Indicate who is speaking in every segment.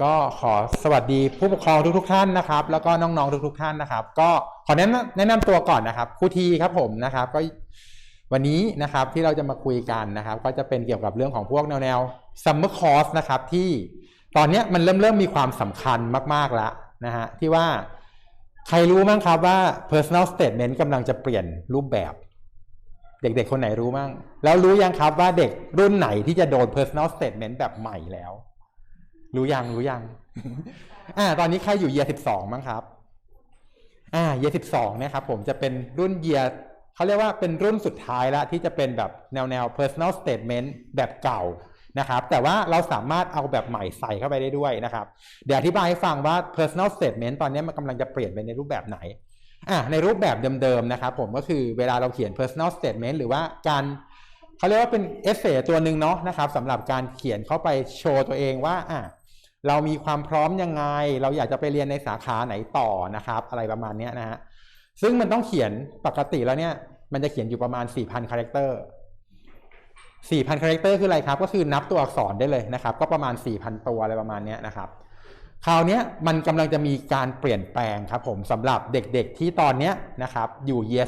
Speaker 1: ก็ขอสวัสดีผู้ปกครองทุกท่านนะครับแล้วก็น้องๆทุกท่านนะครับก็ขอแนะนำตัวก่อนนะครับครูทีครับผมนะครับก็วันนี้นะครับที่เราจะมาคุยกันนะครับก็จะเป็นเกี่ยวกับเรื่องของพวกแนว Summer Course นะครับที่ตอนนี้มันเริ่มมีความสำคัญมากๆแล้วนะฮะที่ว่าใครรู้มั้งครับว่า Personal Statement กำลังจะเปลี่ยนรูปแบบเด็กๆคนไหนรู้มั้งแล้วรู้ยังครับว่าเด็กรุ่นไหนที่จะโดน Personal Statement แบบใหม่แล้วรู้ยัง ตอนนี้ใครอยู่ Year 12มั้งครับYear 12เนี่ยครับผมจะเป็นรุ่น Year เขาเรียกว่าเป็นรุ่นสุดท้ายแล้วที่จะเป็นแบบแนว Personal Statement แบบเก่านะครับแต่ว่าเราสามารถเอาแบบใหม่ใส่เข้าไปได้ด้วยนะครับเดี๋ยวอธิบายให้ฟังว่า Personal Statement ตอนนี้มันกำลังจะเปลี่ยนไปในรูปแบบไหนในรูปแบบเดิมๆนะครับผมก็คือเวลาเราเขียน Personal Statement หรือว่าการเขาเรียกว่าเป็นเอเซตัวหนึ่งเนาะนะครับสำหรับการเขียนเข้าไปโชว์ตัวเองว่าเรามีความพร้อมยังไงเราอยากจะไปเรียนในสาขาไหนต่อนะครับอะไรประมาณนี้นะฮะซึ่งมันต้องเขียนปกติแล้วเนี่ยมันจะเขียนอยู่ประมาณ 4,000 คาแรคเตอร์ 4,000 คาแรคเตอร์คืออะไรครับก็คือนับตัวอักษรได้เลยนะครับก็ประมาณ 4,000 ตัวอะไรประมาณนี้นะครับคราวนี้มันกำลังจะมีการเปลี่ยนแปลงครับผมสำหรับเด็กๆที่ตอนนี้นะครับอยู่ Year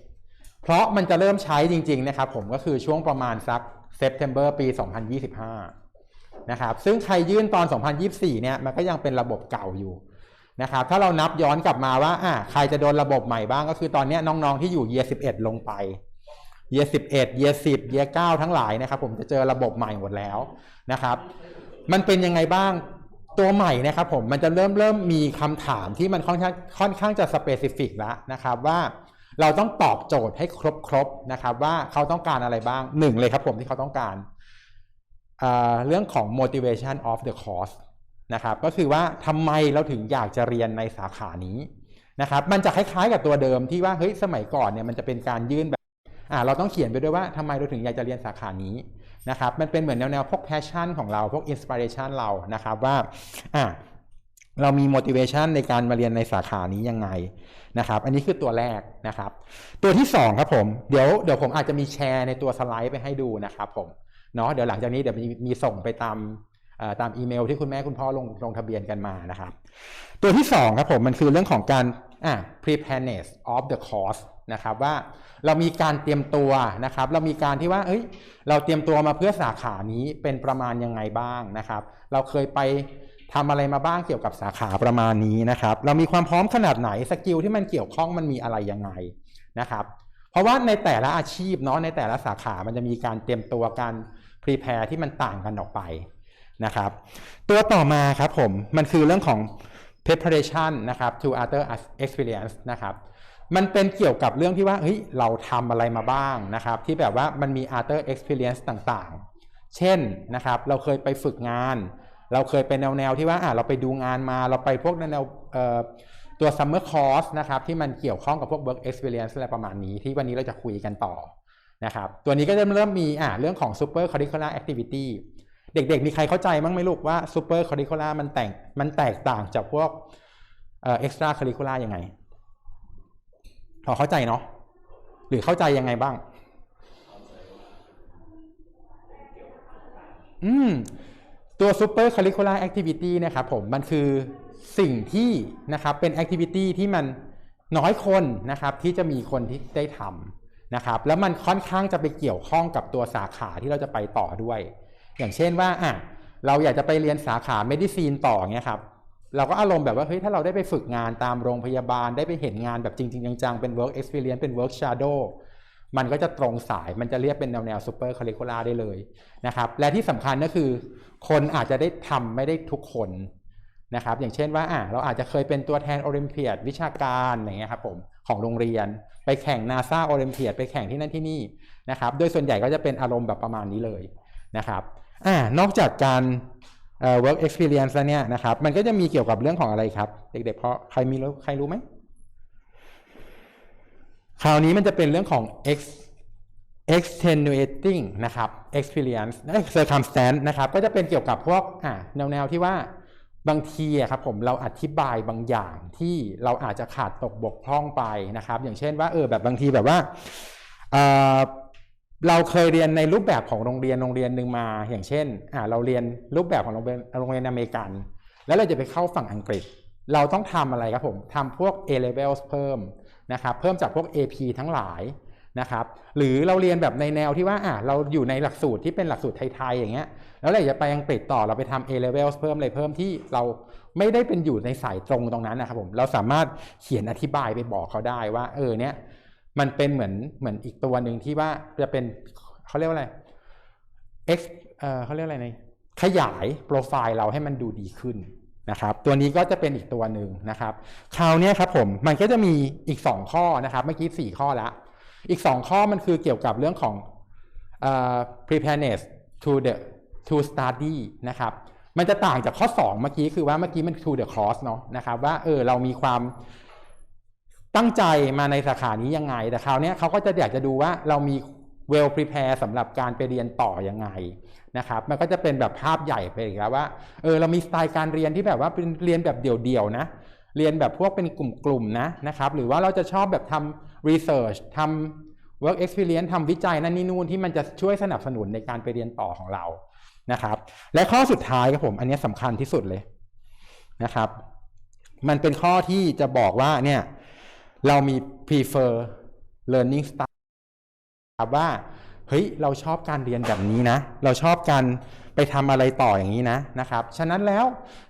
Speaker 1: 11เพราะมันจะเริ่มใช้จริงๆนะครับผมก็คือช่วงประมาณสัก September ปี 2025นะครับซึ่งใครยื่นตอน 2024เนี่ยมันก็ยังเป็นระบบเก่าอยู่นะครับถ้าเรานับย้อนกลับมาว่าใครจะโดนระบบใหม่บ้างก็คือตอนนี้น้องๆที่อยู่ Year 11ลงไป Year 11 Year 10 Year 9ทั้งหลายนะครับผมจะเจอระบบใหม่หมดแล้วนะครับมันเป็นยังไงบ้างตัวใหม่นะครับผมมันจะเริ่มมีคำถามที่มันค่อนข้างจะสเปซิฟิกแล้วนะครับว่าเราต้องตอบโจทย์ให้ครบนะครับว่าเขาต้องการอะไรบ้างหนึ่งเลยครับผมที่เขาต้องการเรื่องของ motivation of the course นะครับก็คือว่าทำไมเราถึงอยากจะเรียนในสาขานี้นะครับมันจะคล้ายๆกับตัวเดิมที่ว่าเฮ้ยสมัยก่อนเนี่ยมันจะเป็นการยื่นแบบเราต้องเขียนไปด้วยว่าทำไมเราถึงอยากจะเรียนสาขานี้นะครับมันเป็นเหมือนแนวพวก passion ของเราพวก inspiration เรานะครับว่าเรามี motivation ในการมาเรียนในสาขานี้ยังไงนะครับอันนี้คือตัวแรกนะครับตัวที่2ครับผมเดี๋ยวผมอาจจะมีแชร์ในตัวสไลด์ไปให้ดูนะครับผมเนาะเดี๋ยวหลังจากนี้เดี๋ยวมีส่งไปตามอีเมลที่คุณแม่คุณพ่อลงทะเบียนกันมานะครับตัวที่2ครับผมมันคือเรื่องของการpreparedness of the course นะครับว่าเรามีการเตรียมตัวนะครับเรามีการที่ว่าเราเตรียมตัวมาเพื่อสาขานี้เป็นประมาณยังไงบ้างนะครับเราเคยไปทำอะไรมาบ้างเกี่ยวกับสาขาประมาณนี้นะครับเรามีความพร้อมขนาดไหนสกิลที่มันเกี่ยวข้องมันมีอะไรยังไงนะครับเพราะว่าในแต่ละอาชีพเนาะในแต่ละสาขามันจะมีการเตรียมตัวการ prepare ที่มันต่างกันออกไปนะครับตัวต่อมาครับผมมันคือเรื่องของ preparation นะครับ to other experience นะครับมันเป็นเกี่ยวกับเรื่องที่ว่าเราทำอะไรมาบ้างนะครับที่แบบว่ามันมี other experience ต่างๆเช่นนะครับเราเคยไปฝึกงานเราเคยเป็นแนวที่ว่าเราไปดูงานมาเราไปพวกแนวตัว summer course นะครับที่มันเกี่ยวข้องกับพวก work experience อะไรประมาณนี้ที่วันนี้เราจะคุยกันต่อนะครับตัวนี้ก็จะเริ่มมีเรื่องของ Super Curricular Activity เด็กๆมีใครเข้าใจมั้งไหมลูกว่า Super Curricular มันแตกต่างจากพวกExtra Curricular ยังไงพอเข้าใจเนาะหรือเข้าใจยังไงบ้างตัว Super Curricular Activity นะครับผมมันคือสิ่งที่นะครับเป็น Activity ที่มันน้อยคนนะครับที่จะมีคนที่ได้ทำนะครับแล้วมันค่อนข้างจะไปเกี่ยวข้องกับตัวสาขาที่เราจะไปต่อด้วยอย่างเช่นว่าเราอยากจะไปเรียนสาขา Medicine ต่อเงี้ยครับเราก็อารมณ์แบบว่าถ้าเราได้ไปฝึกงานตามโรงพยาบาลได้ไปเห็นงานแบบจริงๆจังๆเป็น work experience เป็น work shadow มันก็จะตรงสายมันจะเรียกเป็นแนว super curricular ได้เลยนะครับและที่สำคัญก็คือคนอาจจะได้ทำไม่ได้ทุกคนนะครับอย่างเช่นว่าเราอาจจะเคยเป็นตัวแทนโอลิมเปียดวิชาการอย่างเงี้ยครับผมของโรงเรียนไปแข่ง NASA โอลิมเปียดไปแข่งที่นั่นที่นี่นะครับโดยส่วนใหญ่ก็จะเป็นอารมณ์แบบประมาณนี้เลยนะครับนอกจากการwork experience แล้วเนี่ยนะครับมันก็จะมีเกี่ยวกับเรื่องของอะไรครับเด็กๆเพราะใครรู้ไหมคราวนี้มันจะเป็นเรื่องของ extenuating นะครับ experience circumstance นะครับก็จะเป็นเกี่ยวกับพวกแนวที่ว่าบางทีครับผมเราอธิบายบางอย่างที่เราอาจจะขาดตกบกพร่องไปนะครับอย่างเช่นว่าแบบบางทีแบบว่า เราเคยเรียนในรูปแบบของโรงเรียนหนึ่งมาอย่างเช่นเราเรียนรูปแบบของโรงเรียนอเมริกันแล้วเราจะไปเข้าฝั่งอังกฤษเราต้องทำอะไรครับผมทำพวก A-levels เพิ่มนะครับเพิ่มจากพวก AP ทั้งหลายนะครับหรือเราเรียนแบบในแนวที่ว่าเราอยู่ในหลักสูตรที่เป็นหลักสูตรไทยๆอย่างเงี้ยแล้วเราจะไปอังกฤษต่อเราไปทำ A-levels เพิ่มเลยเพิ่มที่เราไม่ได้เป็นอยู่ในสายตรงตรงนั้นนะครับผมเราสามารถเขียนอธิบายไปบอกเขาได้ว่าเนี้ยมันเป็นเหมือนอีกตัวหนึ่งที่ว่าจะเป็นเขาเรียกว่าอะไรเขาเรียกอะไรในขยายโปรไฟล์เราให้มันดูดีขึ้นนะครับตัวนี้ก็จะเป็นอีกตัวหนึ่งนะครับคราวนี้ครับผมมันก็จะมีอีก2ข้อนะครับเมื่อกี้4ข้อแล้วอีก2ข้อมันคือเกี่ยวกับเรื่องของpreparedness to study นะครับมันจะต่างจากข้อ2เมื่อกี้คือว่าเมื่อกี้มัน to the course เนาะนะครับว่าเรามีความตั้งใจมาในสาขานี้ยังไงแต่คราวนี้เขาก็จะอยากจะดูว่าเรามี well prepare สำหรับการไปเรียนต่อยังไงนะครับมันก็จะเป็นแบบภาพใหญ่ไปอีกแล้วว่าเรามีสไตล์การเรียนที่แบบว่าเป็นเรียนแบบเดี่ยวๆนะเรียนแบบพวกเป็นกลุ่มๆนะครับหรือว่าเราจะชอบแบบทำ research ทำ work experience ทำวิจัยนั่นนี่นู่นที่มันจะช่วยสนับสนุนในการไปเรียนต่อของเรานะครับและข้อสุดท้ายครับผมอันนี้สำคัญที่สุดเลยนะครับมันเป็นข้อที่จะบอกว่าเนี่ยเรามี prefer learning style ครับว่าเฮ้ยเราชอบการเรียนแบบนี้นะเราชอบการไปทำอะไรต่ออย่างนี้นะครับฉะนั้นแล้ว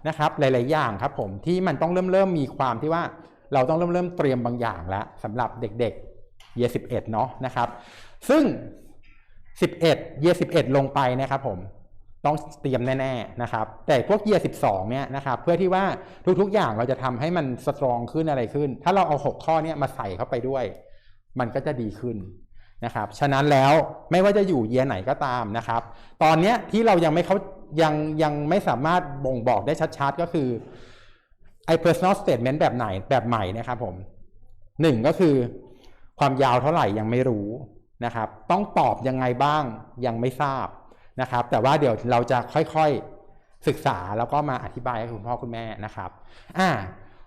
Speaker 1: นะครับหลายๆอย่างครับผมที่มันต้องเริ่มมีความที่ว่าเราต้องเริ่มเตรียมบางอย่างแล้วสำหรับเด็กๆ Year 11เนาะนะครับซึ่งYear 11ลงไปนะครับผมต้องเตรียมแน่ๆนะครับแต่พวก Year 12เนี่ยนะครับเพื่อที่ว่าทุกๆอย่างเราจะทำให้มันสตรองขึ้นอะไรขึ้นถ้าเราเอา6ข้อนี้มาใส่เข้าไปด้วยมันก็จะดีขึ้นนะครับฉะนั้นแล้วไม่ว่าจะอยู่เยียร์ไหนก็ตามนะครับตอนนี้ที่เรายังไม่สามารถบ่งบอกได้ชัดๆก็คือpersonal statement แบบใหม่นะครับผม1ก็คือความยาวเท่าไหร่ยังไม่รู้นะครับต้องตอบยังไงบ้างยังไม่ทราบนะครับแต่ว่าเดี๋ยวเราจะค่อยๆศึกษาแล้วก็มาอธิบายให้คุณพ่อคุณแม่นะครับ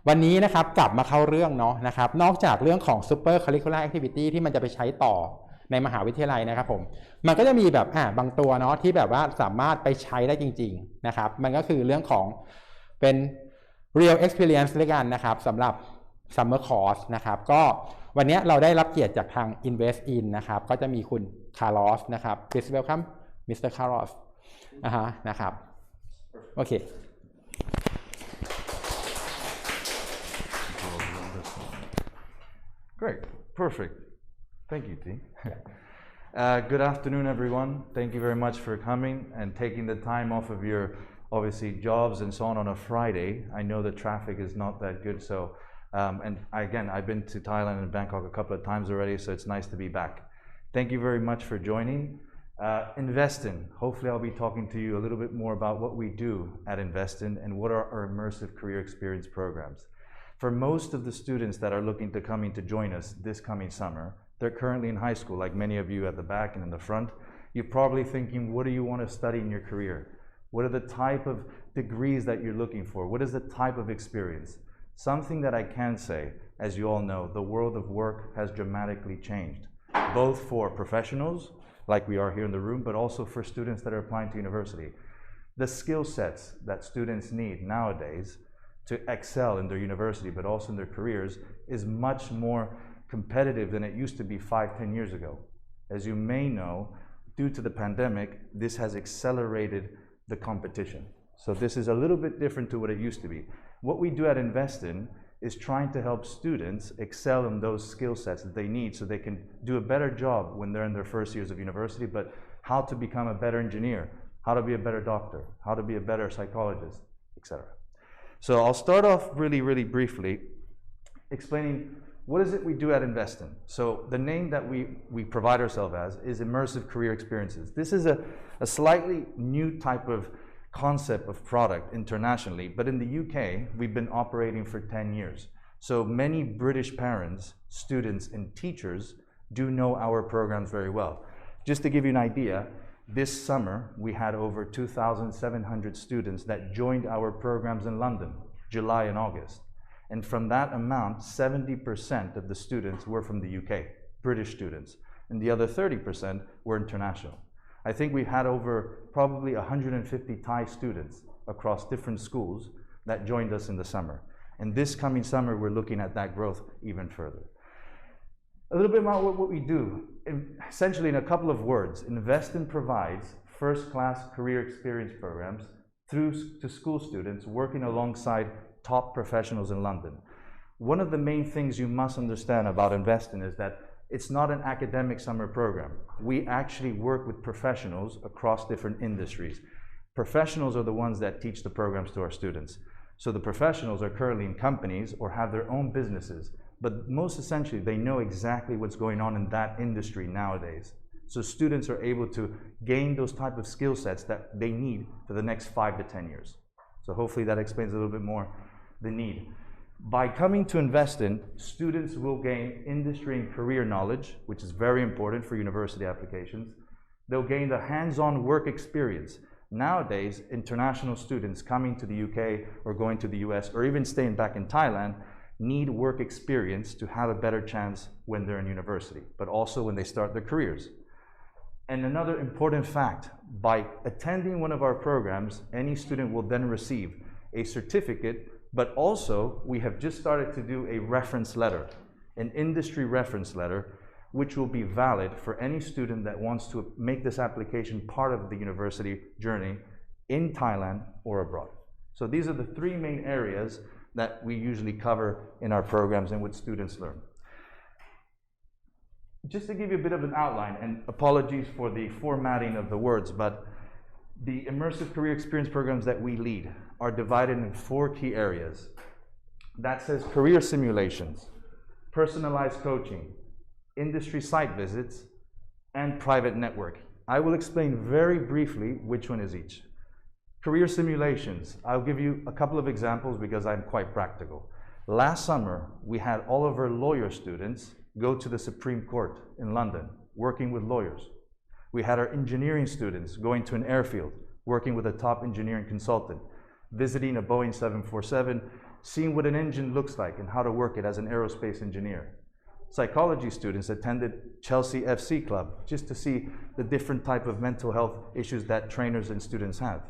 Speaker 1: วันนี้นะครับกลับมาเข้าเรื่องเนาะนะครับนอกจากเรื่องของ Super Curricular Activity ที่มันจะไปใช้ต่อในมหาวิทยาลัยนะครับผมมันก็จะมีแบบบางตัวเนาะที่แบบว่าสามารถไปใช้ได้จริงๆนะครับมันก็คือเรื่องของเป็น real experience ด้วยกันนะครับสำหรับ summer course นะครับก็วันนี้เราได้รับเกียรติจากทาง InvestIn นะครับก็จะมีคุณ Carlos นะครับ please welcome Mr. Carlos นะครับโอเค
Speaker 2: Great, perfect. Thank you, T. Good afternoon, everyone. Thank you very much for coming and taking the time off of your, obviously, jobs and so on a Friday. I know the traffic is not that good, so, again, I've been to Thailand and Bangkok a couple of times already, so it's nice to be back. Thank you very much for joining. InvestIn. Hopefully, I'll be talking to you a little bit more about what we do at InvestIn and what are our immersive career experience programs. For most of the students that are looking to coming to join us this coming summer, they're currently in high school, like many of you at the back and in the front. You're probably thinking, what do you want to study in your career? What are the type of degrees that you're looking for? What is the type of experience? Something that I can say, as you all know, the world of work has dramatically changed, both for professionals, like we are here in the room, but also for students that are applying to university. The skill sets that students need nowadays to excel in their university, but also in their careers, is much more competitive than it used to be 5-10 years ago. As you may know, due to the pandemic, this has accelerated the competition. So this is a little bit different to what it used to be. What we do at InvestIn is trying to help students excel in those skill sets that they need so they can do a better job when they're in their first years of university, but how to become a better engineer, how to be a better doctor, how to be a better psychologist, etc. So I'll start off really briefly explaining what is it we do at InvestIn. So the name that we provide ourselves as is Immersive Career Experiences. This is a slightly new type of concept of product internationally, but in the UK, we've been operating for 10 years. So many British parents, students, and teachers do know our programs very well. Just to give you an idea, this summer, we had over 2,700 students that joined our programs in London, July and August. And from that amount, 70% of the students were from the UK, British students. and the other 30% were international. I think we had over probably 150 Thai students across different schools that joined us in the summer. And this coming summer, we're looking at that growth even further. A little bit about what we do. Essentially, in a couple of words, InvestIn provides first-class career experience programs to school students working alongside top professionals in London. One of the main things you must understand about InvestIn is that it's not an academic summer program. We actually work with professionals across different industries. Professionals are the ones that teach the programs to our students. So the professionals are currently in companies or have their own businesses, but most essentially, they know exactly what's going on in that industry nowadays. So students are able to gain those type of skill sets that they need for the next 5 to 10 years. So hopefully that explains a little bit more the need. By coming to InvestIn, students will gain industry and career knowledge, which is very important for university applications. They'll gain the hands-on work experience. Nowadays, international students coming to the UK or going to the US or even staying back in Thailand need work experience to have a better chance when they're in university, but also when they start their careers. And another important fact, by attending one of our programs, any student will then receive a certificate, but also we have just started to do a reference letter, an industry reference letter, which will be valid for any student that wants to make this application part of the university journey in Thailand or abroad. So these are the 3 main areas that we usually cover in our programs and what students learn. Just to give you a bit of an outline, and apologies for the formatting of the words, but the immersive career experience programs that we lead are divided in 4 key areas. That says career simulations, personalized coaching, industry site visits, and private networking. I will explain very briefly which one is each. Career simulations, I'll give you a couple of examples because I'm quite practical. Last summer, we had all of our lawyer students go to the Supreme Court in London, working with lawyers. We had our engineering students going to an airfield, working with a top engineering consultant, visiting a Boeing 747, seeing what an engine looks like and how to work it as an aerospace engineer. Psychology students attended Chelsea FC Club just to see the different type of mental health issues that trainers and students have.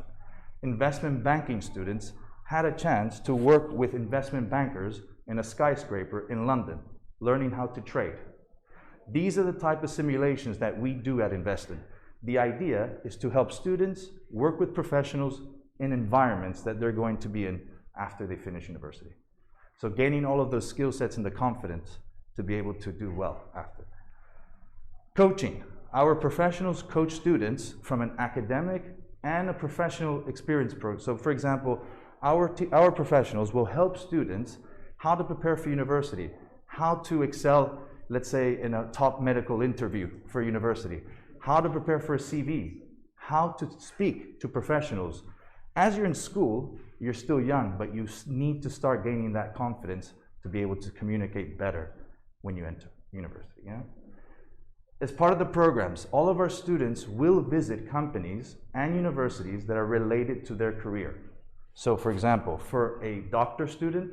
Speaker 2: Investment banking students had a chance to work with investment bankers in a skyscraper in London, learning how to trade. These are the type of simulations that we do at InvestIn. The idea is to help students work with professionals in environments that they're going to be in after they finish university. So gaining all of those skill sets and the confidence to be able to do well after. Coaching. Our professionals coach students from an academic and a professional experience program. So for example, our professionals will help students how to prepare for university, how to excel, let's say, in a top medical interview for university, how to prepare for a CV, how to speak to professionals. As you're in school, you're still young, but you need to start gaining that confidence to be able to communicate better when you enter university. Yeah? As part of the programs, all of our students will visit companies and universities that are related to their career. So for example, for a doctor student,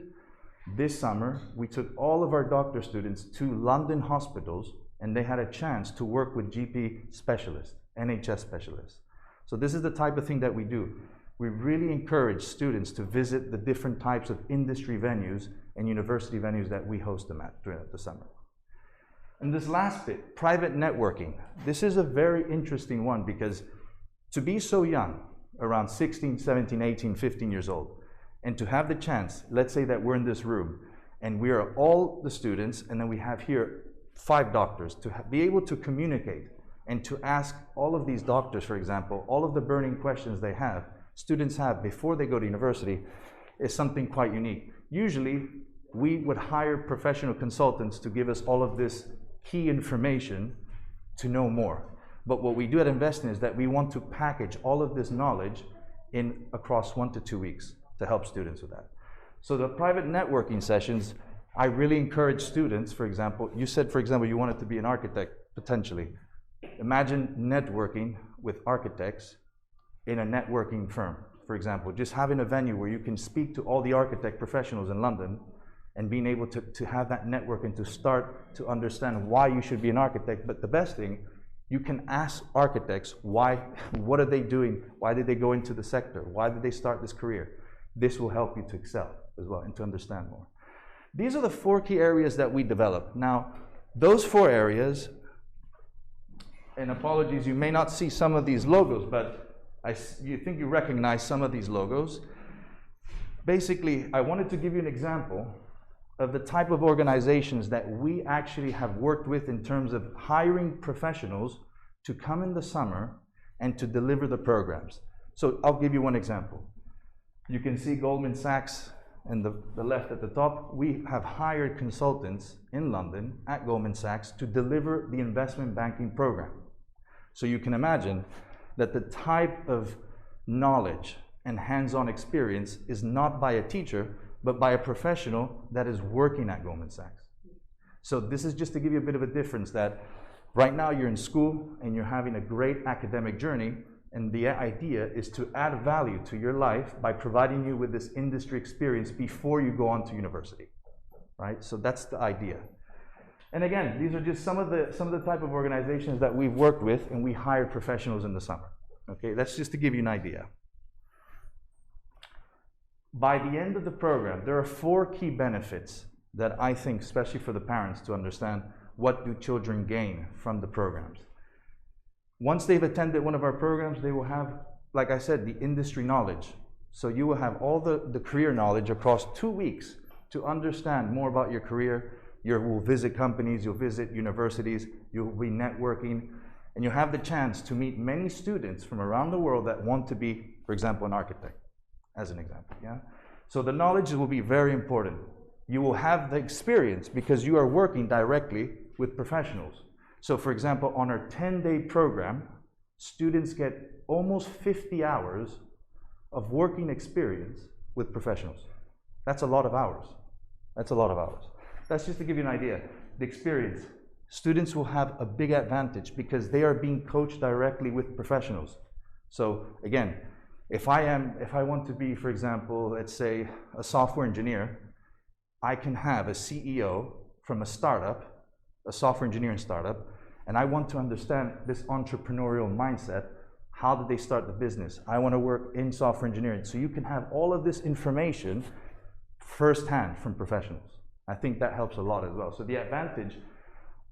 Speaker 2: this summer, we took all of our doctor students to London hospitals and they had a chance to work with GP specialists, NHS specialists. So this is the type of thing that we do. We really encourage students to visit the different types of industry venues and university venues that we host them at during the summer. And this last bit, private networking. This is a very interesting one because to be so young, around 16, 17, 18, 15 years old, and to have the chance, let's say that we're in this room and we are all the students and then we have here 5 doctors, to be able to communicate and to ask all of these doctors, for example, all of the burning questions students have before they go to university is something quite unique. Usually, we would hire professional consultants to give us all of this key information to know more. But what we do at InvestIn is that we want to package all of this knowledge in across 1 to 2 weeks to help students with that. So the private networking sessions, I really encourage students, for example, you said, for example, you wanted to be an architect, potentially. Imagine networking with architects in a networking firm, for example, just having a venue where you can speak to all the architect professionals in London and being able to have that network and to start to understand why you should be an architect. But the best thing, you can ask architects why, what are they doing? Why did they go into the sector? Why did they start this career? This will help you to excel as well and to understand more. These are the 4 key areas that we develop. Now, those 4 areas, and apologies, you may not see some of these logos, but you think you recognize some of these logos. Basically, I wanted to give you an example of the type of organizations that we actually have worked with in terms of hiring professionals to come in the summer and to deliver the programs. So I'll give you one example. You can see Goldman Sachs and the left at the top. We have hired consultants in London at Goldman Sachs to deliver the investment banking program. So you can imagine that the type of knowledge and hands-on experience is not by a teacher, but by a professional that is working at Goldman Sachs. So this is just to give you a bit of a difference that right now you're in school and you're having a great academic journey, and the idea is to add value to your life by providing you with this industry experience before you go on to university, right? So that's the idea. And again, these are just some of the type of organizations that we've worked with and we hired professionals in the summer. Okay, that's just to give you an idea. By the end of the program, there are 4 key benefits that I think, especially for the parents, to understand what do children gain from the programs. Once they've attended one of our programs, they will have, like I said, the industry knowledge. So you will have all the career knowledge across 2 weeks to understand more about your career. You will visit companies, you'll visit universities, you'll be networking, and you'll have the chance to meet many students from around the world that want to be, for example, an architect, as an example, yeah? So the knowledge will be very important. You will have the experience because you are working directly with professionals. So for example, on our 10-day program, students get almost 50 hours of working experience with professionals. That's a lot of hours. That's a lot of hours. That's just to give you an idea. The experience. Students will have a big advantage because they are being coached directly with professionals. So again, if I want to be, for example, let's say a software engineer, I can have a CEO from a startup, a software engineering startup, and I want to understand this entrepreneurial mindset. How did they start the business? I want to work in software engineering. So you can have all of this information firsthand from professionals. I think that helps a lot as well. So the advantage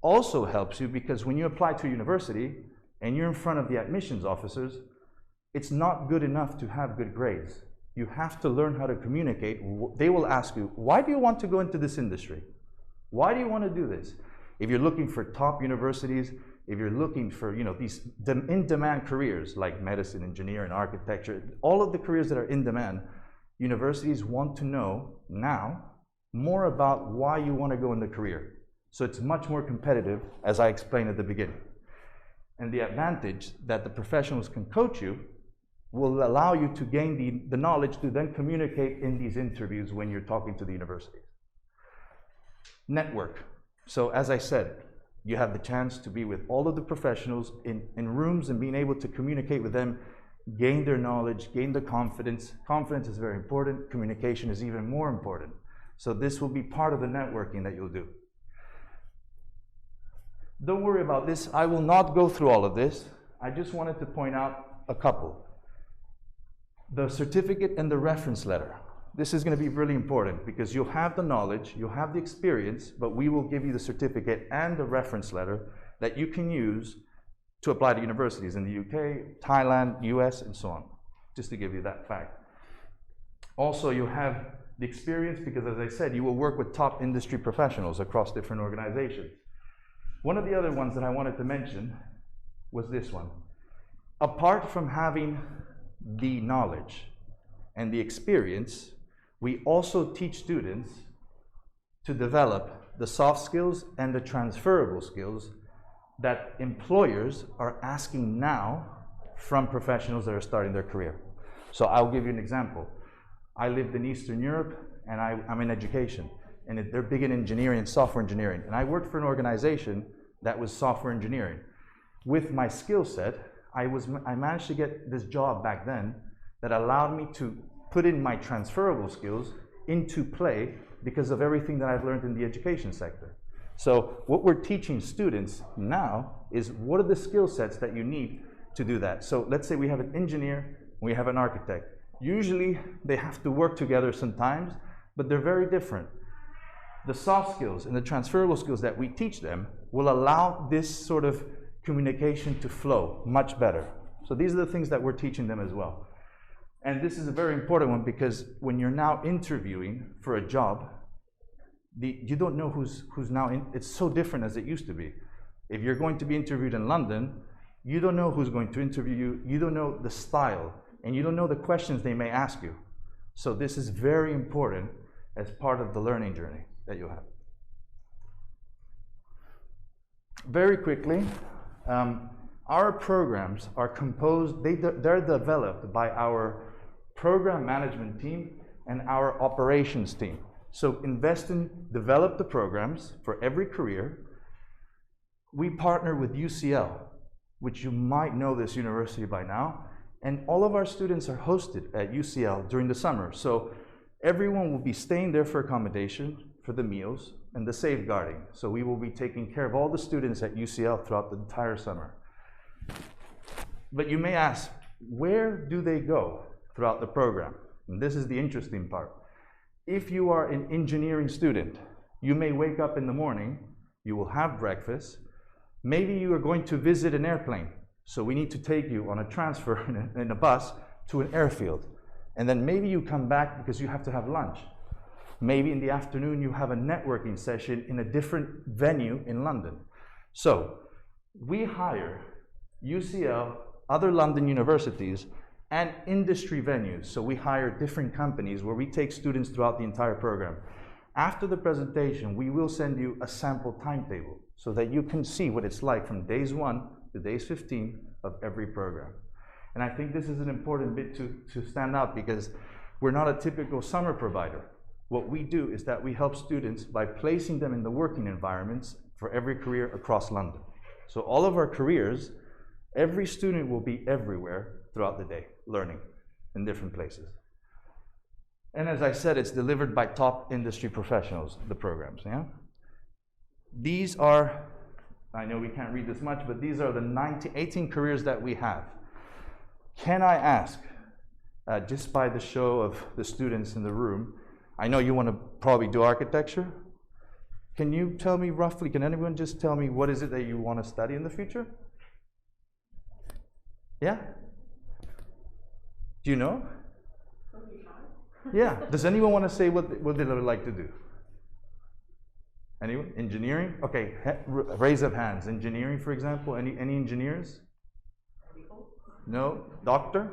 Speaker 2: also helps you because when you apply to a university and you're in front of the admissions officers, it's not good enough to have good grades. You have to learn how to communicate. They will ask you, why do you want to go into this industry? Why do you want to do this? If you're looking for top universities, if you're looking for these in-demand careers like medicine, engineering, architecture, all of the careers that are in demand, universities want to know now more about why you want to go in the career. So it's much more competitive, as I explained at the beginning. And the advantage that the professionals can coach you will allow you to gain the knowledge to then communicate in these interviews when you're talking to the universities. Network. So as I said, you have the chance to be with all of the professionals in rooms and being able to communicate with them, gain their knowledge, gain their confidence. Confidence is very important. Communication is even more important. So this will be part of the networking that you'll do. Don't worry about this. I will not go through all of this. I just wanted to point out a couple. The certificate and the reference letter. This is going to be really important because you'll have the knowledge, you'll have the experience, but we will give you the certificate and the reference letter that you can use to apply to universities in the UK, Thailand, US, and so on, just to give you that fact. Also, you have the experience because, as I said, you will work with top industry professionals across different organizations. One of the other ones that I wanted to mention was this one. Apart from having the knowledge and the experience, we also teach students to develop the soft skills and the transferable skills that employers are asking now from professionals that are starting their career. So I'll give you an example. I lived in Eastern Europe and I'm in education, and they're big in engineering and software engineering. And I worked for an organization that was software engineering. With my skill set, I managed to get this job back then that allowed me to put in my transferable skills into play because of everything that I've learned in the education sector. So what we're teaching students now is what are the skill sets that you need to do that. So let's say we have an engineer, we have an architect. Usually they have to work together sometimes, but they're very different. The soft skills and the transferable skills that we teach them will allow this sort of communication to flow much better. So these are the things that we're teaching them as well. And this is a very important one because when you're now interviewing for a job, you don't know who's now in. It's so different as it used to be. If you're going to be interviewed in London, you don't know who's going to interview you, you don't know the style, and you don't know the questions they may ask you. So this is very important as part of the learning journey that you have. Very quickly, our programs are composed, they're developed by our program management team and our operations team. So InvestIn developed the programs for every career. We partner with UCL, which you might know this university by now, and all of our students are hosted at UCL during the summer. So everyone will be staying there for accommodation, for the meals, and the safeguarding. So we will be taking care of all the students at UCL throughout the entire summer. But you may ask, where do they go throughout the program? And this is the interesting part. If you are an engineering student, you may wake up in the morning, you will have breakfast, maybe you are going to visit an airplane, so we need to take you on a transfer in a bus to an airfield. And then maybe you come back because you have to have lunch. Maybe in the afternoon you have a networking session in a different venue in London. So we hire UCL, other London universities, and industry venues. So we hire different companies where we take students throughout the entire program. After the presentation, we will send you a sample timetable so that you can see what it's like from days 1 to days 15 of every program. And I think this is an important bit to stand out because we're not a typical summer provider. What we do is that we help students by placing them in the working environments for every career across London. So all of our careers, every student will be everywhere throughout the day, learning in different places. And as I said, it's delivered by top industry professionals, the programs, yeah? These are, I know we can't read this much, but these are the 18 careers that we have. Can I ask, just by the show of the students in the room, I know you want to probably do architecture. Can you tell me roughly, can anyone just tell me what is it that you want to study in the future? Yeah? Do you know? Yeah. Does anyone want to say what they would like to do? Anyone? Engineering? Okay. Raise of hands. Engineering, for example. Any engineers? No? Doctor?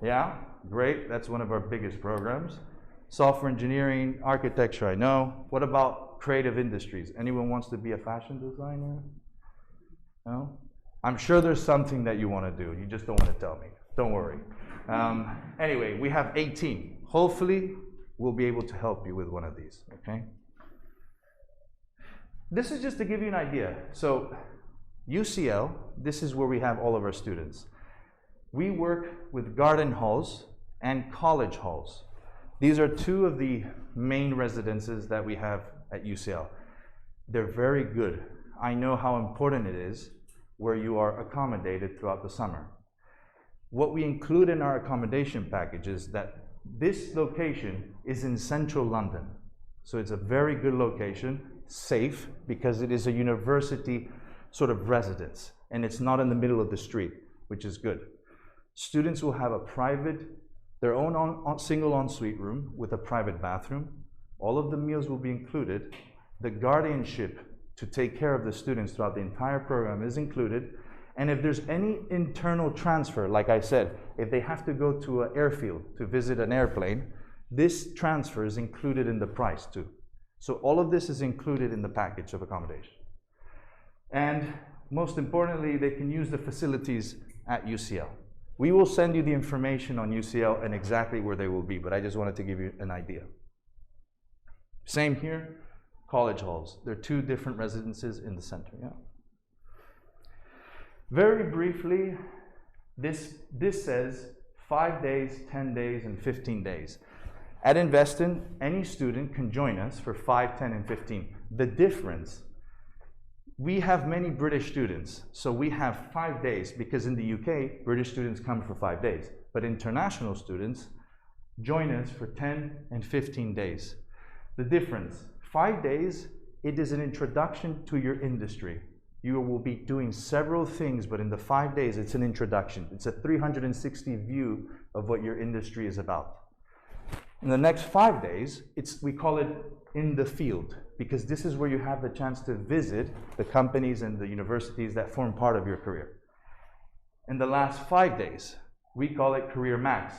Speaker 2: Yeah. Great. That's one of our biggest programs. Software engineering, architecture, I know. What about creative industries? Anyone wants to be a fashion designer? No? I'm sure there's something that you want to do. You just don't want to tell me. Don't worry. Anyway, we have 18. Hopefully, we'll be able to help you with one of these, okay? This is just to give you an idea. So, UCL, this is where we have all of our students. We work with garden halls and college halls. These are two of the main residences that we have at UCL. They're very good. I know how important it is where you are accommodated throughout the summer. What we include in our accommodation package is that this location is in central London. So it's a very good location, safe, because it is a university sort of residence, and it's not in the middle of the street, which is good. Students will have their own single ensuite room with a private bathroom. All of the meals will be included. The guardianship to take care of the students throughout the entire program is included. And if there's any internal transfer, like I said, if they have to go to an airfield to visit an airplane, this transfer is included in the price too. So all of this is included in the package of accommodation. And most importantly, they can use the facilities at UCL. We will send you the information on UCL and exactly where they will be, but I just wanted to give you an idea. Same here, college halls. There are two different residences in the center, yeah? Very briefly, this says 5 days, 10 days, and 15 days. At InvestIn, any student can join us for 5, 10, and 15. The difference, we have many British students, so we have 5 days because in the UK, British students come for 5 days, but international students join us for 10 and 15 days. The difference, 5 days, it is an introduction to your industry. You will be doing several things, but in the 5 days, it's an introduction. It's a 360 view of what your industry is about. In the next 5 days, we call it in the field, because this is where you have the chance to visit the companies and the universities that form part of your career. In the last 5 days, we call it Career Max.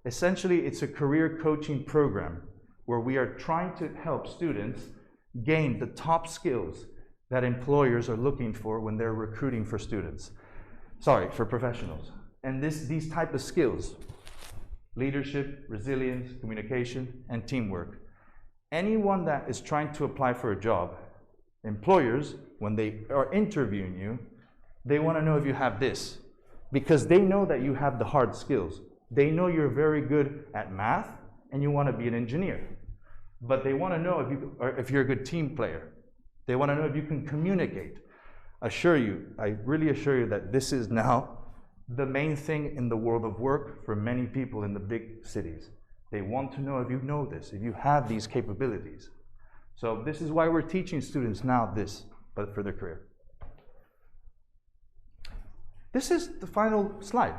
Speaker 2: Essentially, it's a career coaching program where we are trying to help students gain the top skills that employers are looking for when they're recruiting for for professionals. And these type of skills, leadership, resilience, communication, and teamwork. Anyone that is trying to apply for a job, employers, when they are interviewing you, they want to know if you have this, because they know that you have the hard skills. They know you're very good at math and you want to be an engineer, but they want to know if you're a good team player. They want to know if you can communicate. I really assure you that this is now the main thing in the world of work for many people in the big cities. They want to know if you know this, if you have these capabilities. So this is why we're teaching students now this, but for their career. This is the final slide.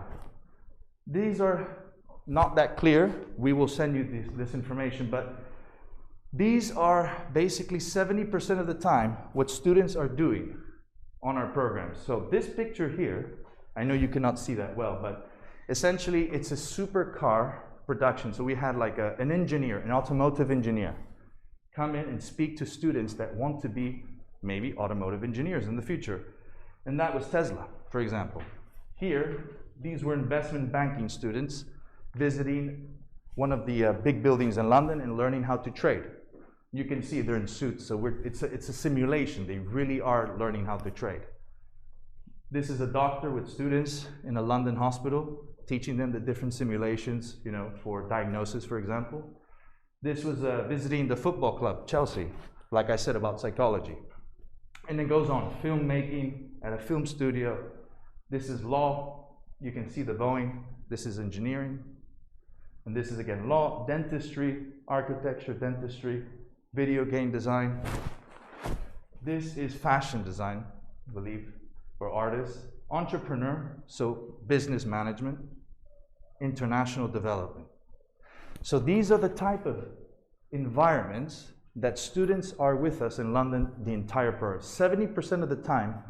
Speaker 2: These are not that clear. We will send you this information, but these are basically 70% of the time what students are doing on our programs. So this picture here, I know you cannot see that well, but essentially it's a supercar production. So we had like an engineer, an automotive engineer, come in and speak to students that want to be maybe automotive engineers in the future. And that was Tesla, for example. Here, these were investment banking students visiting one of the big buildings in London and learning how to trade. You can see they're in suits, so it's a simulation. They really are learning how to trade. This is a doctor with students in a London hospital, teaching them the different simulations, for diagnosis, for example. This was visiting the football club, Chelsea, like I said about psychology. And it goes on, filmmaking at a film studio. This is law. You can see the Boeing. This is engineering. And this is, again, law, dentistry, architecture, dentistry, video game design. This is fashion design, I believe, for artists. Entrepreneur, so business management. International development. So these are the type of environments that students are with us in London the entire program. 70% of the time,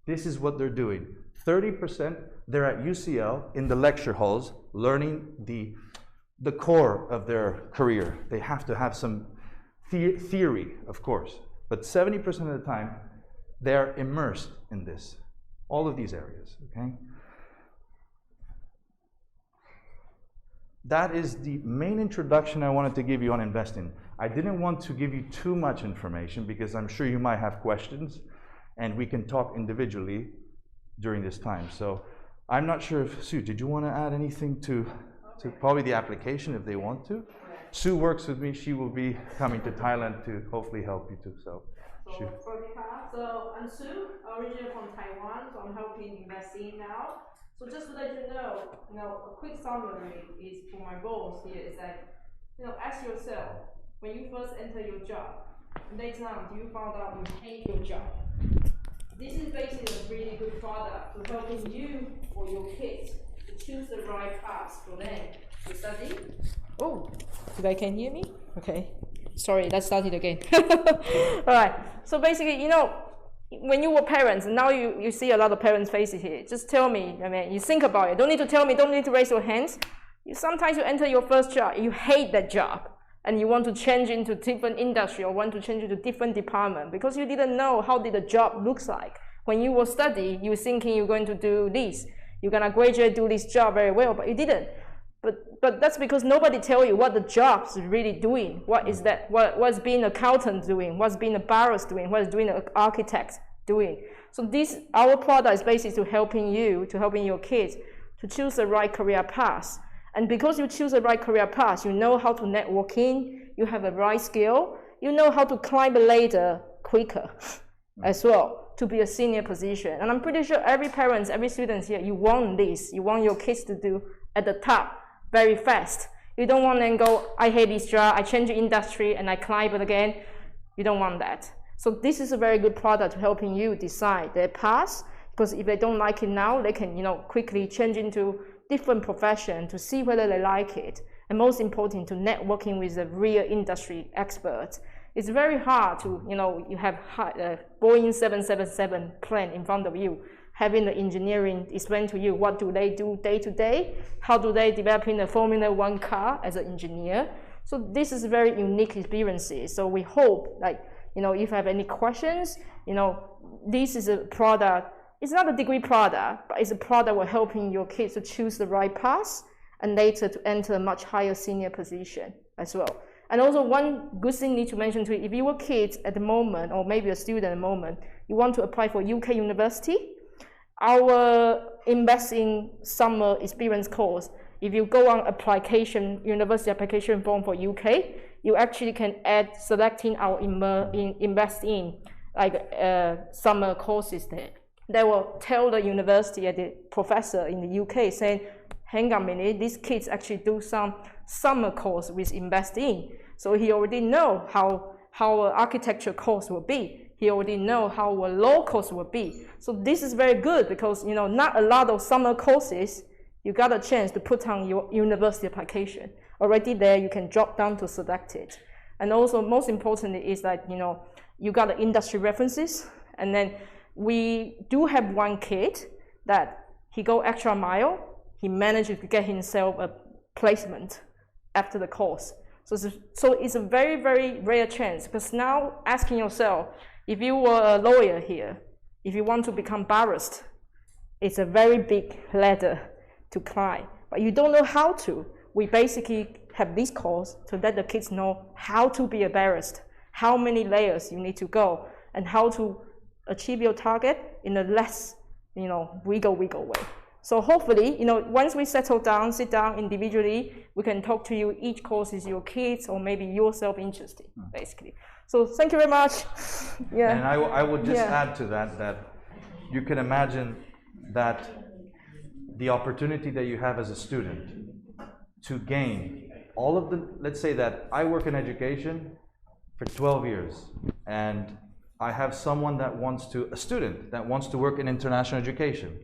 Speaker 2: this is what they're doing. 30%, they're at UCL in the lecture halls, learning the core of their career. They have to have some theory, of course, but 70% of the time, they're immersed in this, all of these areas, okay? That is the main introduction I wanted to give you on InvestIn. I didn't want to give you too much information because I'm sure you might have questions and we can talk individually during this time. So I'm not sure if, Sue, did you want to add anything to probably the application if they want to? Sue works with me. She will be coming to Thailand to hopefully help you too. So
Speaker 3: I'm Sue, originally from Taiwan, so I'm helping InvestIn now. So just to let you know, a quick summary is for my goals here is that, ask yourself, when you first enter your job, later on, do you find out you hate your job? This is basically a really good product for helping you or your kids to choose the right path for them to study. Oh, you guys can hear me? Okay. Sorry, let's start it again. All right. So basically, when you were parents, and now you see a lot of parents' faces here, just tell me, you think about it. Don't need to tell me, don't need to raise your hands. Sometimes you enter your first job, you hate that job, and you want to change into different industry or want to change into different department because you didn't know how did the job looks like. When you were studying, you were thinking you're going to do this. You're going to graduate, do this job very well, but you didn't. But that's because nobody tell you what the job's really doing. What is that? What's being an accountant doing? What's being a barrister doing? What's doing an architect doing? So our product is basically helping your kids to choose the right career path. And because you choose the right career path, you know how to networking, you have the right skill, you know how to climb the ladder quicker as well to be a senior position. And I'm pretty sure every parent, every student here, you want this. You want your kids to do at the top very fast. You don't want them to go, I hate this job, I change industry and I climb it again. You don't want that. So this is a very good product helping you decide their path, because if they don't like it now, they can, quickly change into different profession to see whether they like it. And most important, to networking with a real industry expert. It's very hard to, you have Boeing 777 plane in front of you, having the engineering explain to you what do they do day to day, how do they develop in the Formula One car as an engineer. So this is very unique experiences. So we hope, if you have any questions, this is a product. It's not a degree product, but it's a product we're helping your kids to choose the right path and later to enter a much higher senior position as well. And also one good thing I need to mention to you, if you were kids at the moment, or maybe a student at the moment, you want to apply for UK university, our InvestIn summer experience course, if you go on university application form for UK, you actually can add selecting our InvestIn summer courses there. They will tell the university and the professor in the UK saying, hang on a minute, these kids actually do some summer course with InvestIn. So he already know how an architecture course will be. He already know how a law course will be. So this is very good because, not a lot of summer courses, you got a chance to put on your university application. Already there, you can drop down to select it. And also most importantly is that, you got the industry references. And then we do have one kid that he go extra mile. He managed to get himself a placement after the course. So it's a very, very rare chance, because now asking yourself, if you were a lawyer here, if you want to become barrister, it's a very big ladder to climb, but you don't know how to. We basically have this course to let the kids know how to be a barrister, how many layers you need to go, and how to achieve your target in a less, wiggle way. So hopefully, once we sit down individually, we can talk to you. Each course is your kids or maybe yourself interested, basically. So thank you very much. Yeah.
Speaker 2: And I would just add to that you can imagine that the opportunity that you have as a student to gain all of the, let's say that I work in education for 12 years and I have a student that wants to work in international education.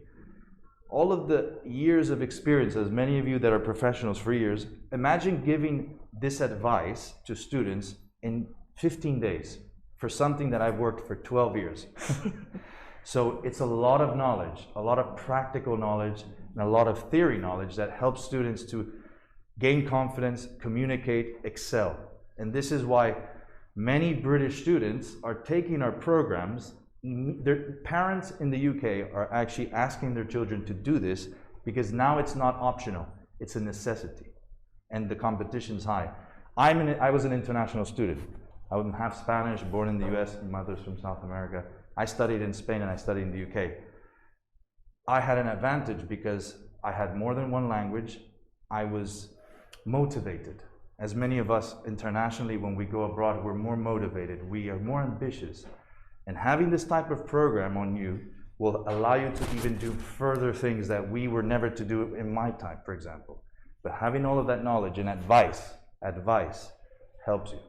Speaker 2: All of the years of experience, as many of you that are professionals for years, imagine giving this advice to students in 15 days for something that I've worked for 12 years. So it's a lot of knowledge, a lot of practical knowledge, and a lot of theory knowledge that helps students to gain confidence, communicate, excel. And this is why many British students are taking our programs. Their parents in the UK are actually asking their children to do this because now it's not optional, it's a necessity. And the competition's high. I was an international student. I was half Spanish, born in the US, mother's from South America. I studied in Spain and I studied in the UK. I had an advantage because I had more than one language. I was motivated. As many of us internationally, when we go abroad, we're more motivated. We are more ambitious. And having this type of program on you will allow you to even do further things that we were never to do in my time, for example. But having all of that knowledge and advice helps you.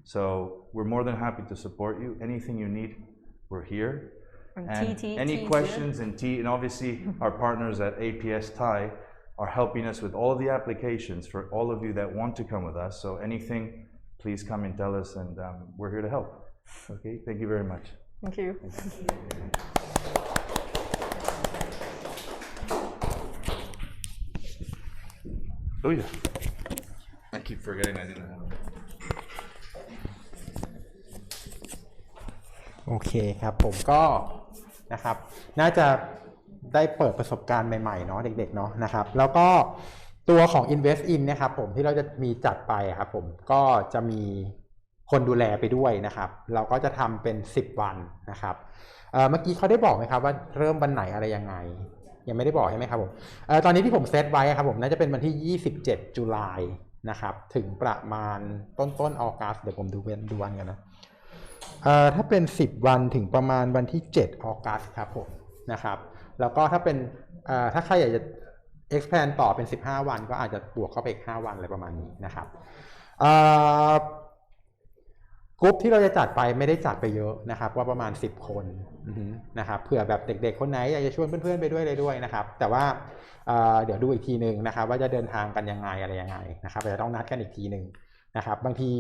Speaker 2: So we're more than happy to support you. Anything you need, we're here. And any questions and obviously our partners at APSthai are helping us with all of the applications for all of you that want to come with us. So anything, please come and tell us, and we're here to help. Okay, thank you very much.
Speaker 3: Thank you.
Speaker 2: Oh yeah. I keep forgetting I didn't have it.
Speaker 1: โอเคครับผมก็นะครับน่าจะได้เปิดประสบการณ์ใหม่ๆเนาะเด็กๆเนาะนะครับแล้วก็ตัวของ InvestIn นะครับผมที่เราจะมีจัดไปครับผมก็จะมีคนดูแลไปด้วยนะครับเราก็จะทำเป็น10วันนะครับเมื่อกี้เขาได้บอกไหมครับว่าเริ่มวันไหนอะไรยังไง ยังไม่ได้บอกใช่ไหมครับผมตอนนี้ที่ผมเซตไว้ครับผมน่าจะเป็นวันที่27ตุลานะครับถึงประมาณต้นออกัสเดี๋ยวผมดูวันกันนะถ้าเป็น10วันถึงประมาณวันที่7ออกัสครับผมนะครับแล้วก็ถ้าเป็นถ้าใครอยากจะ expand ต่อเป็น15วันก็อาจจะบวกเข้าไปอีก5วันอะไรประมาณนี้นะครับกลุ่มที่เราจะจัดไปไม่ได้จัดไปเยอะนะครับว่าประมาณ10คนนะครับเผื่อแบบเด็กๆคนไหนอยากจะชวนเพื่อนๆไปด้วยเลยด้วยนะครับแต่ว่าเดี๋ยวดูอีกทีหนึ่งนะครับว่าจะเดินทางกันยังไงอะไรยังไงนะครับจะต้องนัดกันอีกทีหนึ่งนะครับบางที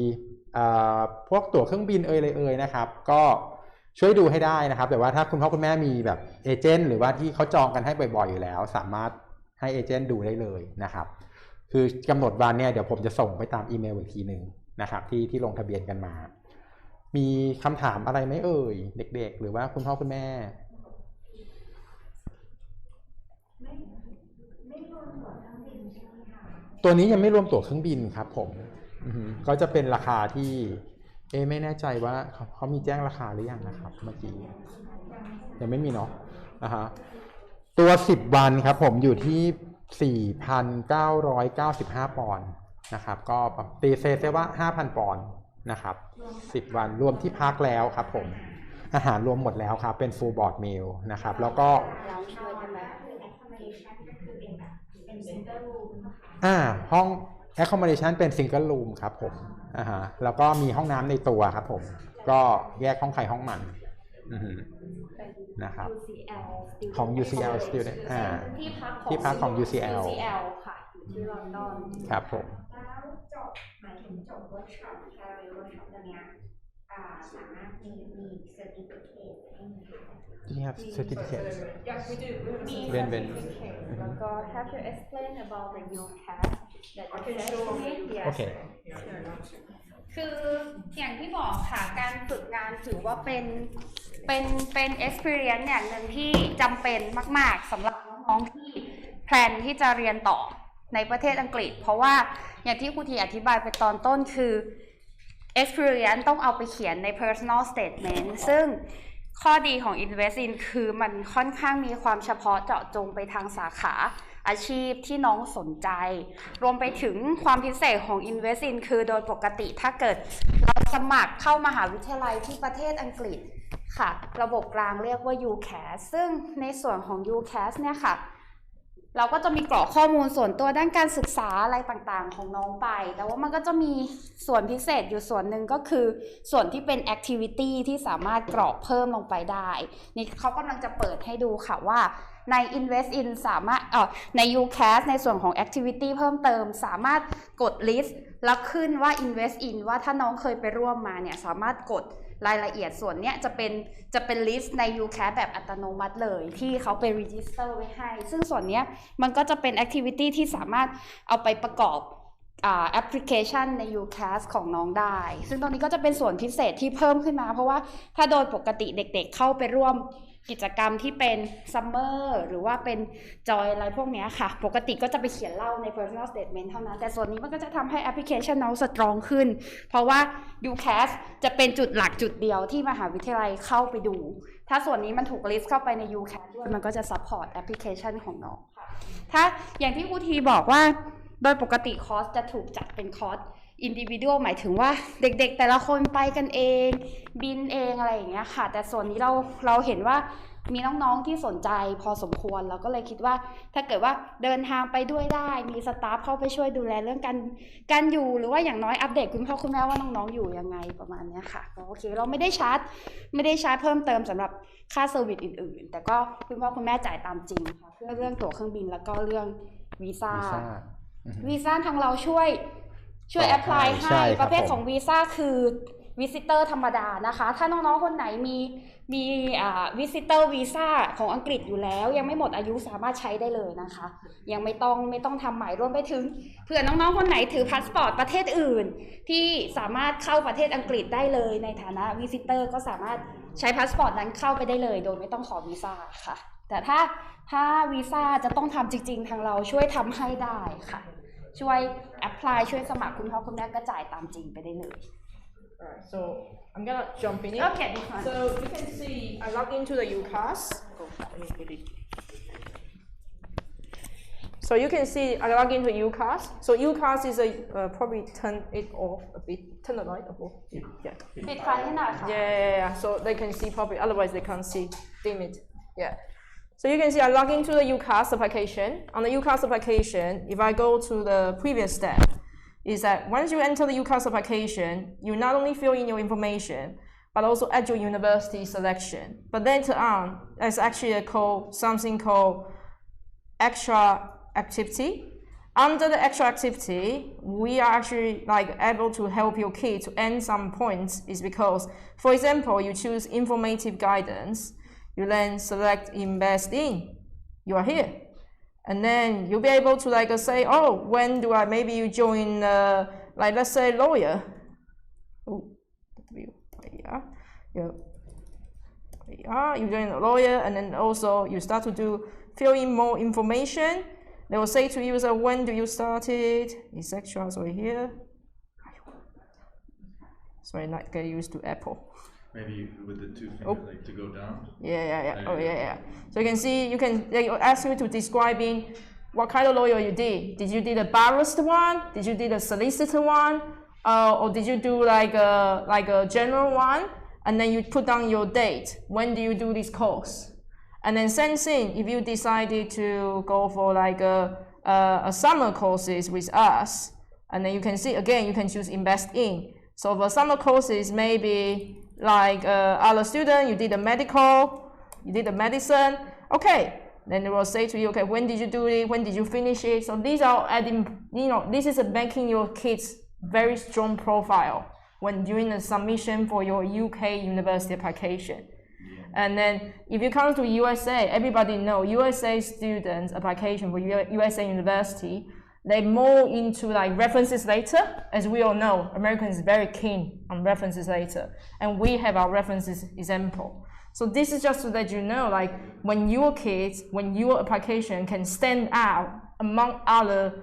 Speaker 1: พวกตั๋วเครื่องบินเลยนะครับก็ช่วยดูให้ได้นะครับแต่ว่าถ้าคุณพ่อคุณแม่มีแบบเอเจนต์หรือว่าที่เขาจองกันให้บ่อยๆอยู่แล้วสามารถให้เอเจนต์ดูได้เลยนะครับคือกำหนดวันเนี่ยเดี๋ยวผมจะส่งไปตามอีเมลอีกทีหนึ่งนะครับที่ลงทะเบียนกันมามีคำถามอะไรไหมเอ่ยเด็กๆหรือว่าคุณพ่อคุณแม่ไม่รวมตั๋วเครื่องบินใช่ไหมคะตัวนี้ยังไม่รวมตั๋วเครื่องบินครับผมก็จะเป็นราคาที่ไม่แน่ใจว่าเขามีแจ้งราคาหรือยังนะครับเมื่อกี้ยังไม่มีเนาะตัว10วันครับผมอยู่ที่ 4,995 ปอนด์นะครับก็ตีเซว่า 5,000 ปอนด์นะครับ10วันรวมที่พักแล้วครับผมอาหารรวมหมดแล้วครับเป็น full board meal นะครับแล้วก็ห้อง accommodation เป็น single room ครับผมแล้วก็มีห้องน้ำในตัวครับผมก็แยกห้องใครห้องมันนะครับของ UCL student ที่พักของ UCL
Speaker 4: ค่ะอยู่ที่ลอนดอน
Speaker 1: ครับผม
Speaker 4: จบหมายถึงจบเวิร์กช็อปแคริเวิร์กช็อปตัวเนี้ยสามารถมีเซอร์ติฟิเคตให้ไหมคะ
Speaker 1: Do you have certificates?
Speaker 3: Yes, we do.
Speaker 1: When?
Speaker 4: แล้วก็ have you explain about the UCAS that you estimate?
Speaker 1: Okay.
Speaker 4: คืออย่างที่บอกค่ะการฝึกงานถือว่าเป็น experience อย่างหนึ่งที่จำเป็นมากๆสำหรับน้องๆที่แพลนที่จะเรียนต่อในประเทศอังกฤษเพราะว่าอย่างที่ครูทีอธิบายไปตอนต้นคือ experience ต้องเอาไปเขียนใน personal statement ซึ่งข้อดีของ InvestIn คือมันค่อนข้างมีความเฉพาะเจาะจงไปทางสาขาอาชีพที่น้องสนใจรวมไปถึงความพิเศษของ InvestIn คือโดยปกติถ้าเกิดเราสมัครเข้ามหาวิทยาลัยที่ประเทศอังกฤษค่ะระบบกลางเรียกว่า UCAS ซึ่งในส่วนของ UCAS เนี่ยค่ะเราก็จะมีกรอกข้อมูลส่วนตัวด้านการศึกษาอะไรต่างๆของน้องไปแต่ว่ามันก็จะมีส่วนพิเศษอยู่ส่วนหนึ่งก็คือส่วนที่เป็น activity ที่สามารถกรอกเพิ่มลงไปได้นี่เขากำลังจะเปิดให้ดูค่ะว่าใน InvestIn สามารถใน UCAS ในส่วนของ activity เพิ่มเติมสามารถกด list แล้วขึ้นว่า InvestIn ว่าถ้าน้องเคยไปร่วมมาเนี่ยสามารถกดรายละเอียดส่วนเนี้ยจะเป็น list ใน UCAS แบบอัตโนมัติเลยที่เขาไป register ไว้ให้ซึ่งส่วนเนี้ยมันก็จะเป็น activity ที่สามารถเอาไปประกอบแอปพลิเคชันใน UCAS ของน้องได้ซึ่งตรงนี้ก็จะเป็นส่วนพิเศษที่เพิ่มขึ้นมาเพราะว่าถ้าโดยปกติเด็กๆเข้าไปร่วมกิจกรรมที่เป็น Summer หรือว่าเป็น Joy อะไรพวกนี้ค่ะปกติก็จะไปเขียนเล่าใน Personal Statement เท่านั้นแต่ส่วนนี้มันก็จะทำให้แอปพลิเคชันน้องสตรองขึ้นเพราะว่า UCAS จะเป็นจุดหลักจุดเดียวที่มหาวิทยาลัยเข้าไปดูถ้าส่วนนี้มันถูก list เข้าไปใน UCAS ด้วยมันก็จะ support แอปพลิเคชันของน้องค่ะถ้าอย่างที่ครูทีบอกว่าโดยปกติคอร์สจะถูกจัดเป็นคอร์สindividual หมายถึงว่าเด็กๆแต่ละคนไปกันเองบินเองอะไรอย่างเงี้ยค่ะแต่ส่วนนี้เราเห็นว่ามีน้องๆที่สนใจพอสมควรเราก็เลยคิดว่าถ้าเกิดว่าเดินทางไปด้วยได้มีสตาฟเข้าไปช่วยดูแลเรื่องการอยู่หรือว่าอย่างน้อยอัปเดตคุณพ่อคุณแม่ว่าน้องๆอยู่ยังไงประมาณนี้ค่ะโอเคเราไม่ได้ชาร์จเพิ่มเติมสำหรับค่าเซอร์วิสอื่นๆแต่ก็คุณพ่อคุณแม่จ่ายตามจริงค่ะเรื่องตั๋วเครื่องบินแล้วก็เรื่องวีซ่าทางเราช่วยแอพพลายให้ประเภทของวีซ่าคือวิซิเตอร์ธรรมดานะคะถ้าน้องๆคนไหนมีวิซิเตอร์วีซ่าของอังกฤษอยู่แล้วยังไม่หมดอายุสามารถใช้ได้เลยนะคะยังไม่ต้องทำใหม่รวมไปถึงเผื่อน้องๆคนไหนถือพาสปอร์ตประเทศอื่นที่สามารถเข้าประเทศอังกฤษได้เลยในฐานะวิซิเตอร์ก็สามารถใช้พาสปอร์ตนั้นเข้าไปได้เลยโดยไม่ต้องขอวีซ่าค่ะแต่ถ้าวีซ่าจะต้องทำจริงๆทางเราช่วยทำให้ได้ค่ะช่วยแอพพลายช่วยสมัครคุณพ่อคุณแม่ก็จ่ายตามจริงไปได้เลย
Speaker 3: Alright, so I'm gonna jump in.
Speaker 4: Okay, this one.
Speaker 3: So you can see I log into the UCAS. Oh, let me put it. So you can see I log into UCAS. So UCAS is a probably turn it off a bit, turn the light off. Yeah.
Speaker 4: ปิดไฟให้หน่อยค่ะ
Speaker 3: Yeah. So they can see probably, otherwise they can't see. Dim it. Yeah. So you can see I log into the UCAS application. On the UCAS application, if I go to the previous step, is that once you enter the UCAS application, you not only fill in your information, but also add your university selection. But later on, there's actually something called extra activity. Under the extra activity, we are actually like able to help your kid to earn some points. Is because, for example, you choose informative guidance, you then select InvestIn. You are here, and then you'll be able to like say, oh, when do I maybe you join like let's say lawyer. Oh, you join a lawyer, and then also you start to fill in more information. They will say to you, so when do you start it? It's extras over here. Sorry, not get used to Apple.
Speaker 2: Maybe with the two fingers, like to go down.
Speaker 3: Yeah. Oh, yeah. So you can see, they ask you to describing what kind of lawyer you did. Did you do the barrister one? Did you do the solicitor one? Or did you do like a general one? And then you put down your date. When do you do this course? And then same thing, if you decided to go for like a summer courses with us, and then you can see again, you can choose InvestIn. So for summer courses, maybe like other student, you did the medical, you did the medicine. Okay, then they will say to you, okay, when did you do it? When did you finish it? So these are adding, this is making your kids very strong profile when doing the submission for your UK university application. And then if you come to USA, everybody know USA students application for USA university, they more into like references later. As we all know, Americans is very keen on references later, and we have our references example. So this is just to let you know, like when your kids, when your application can stand out among other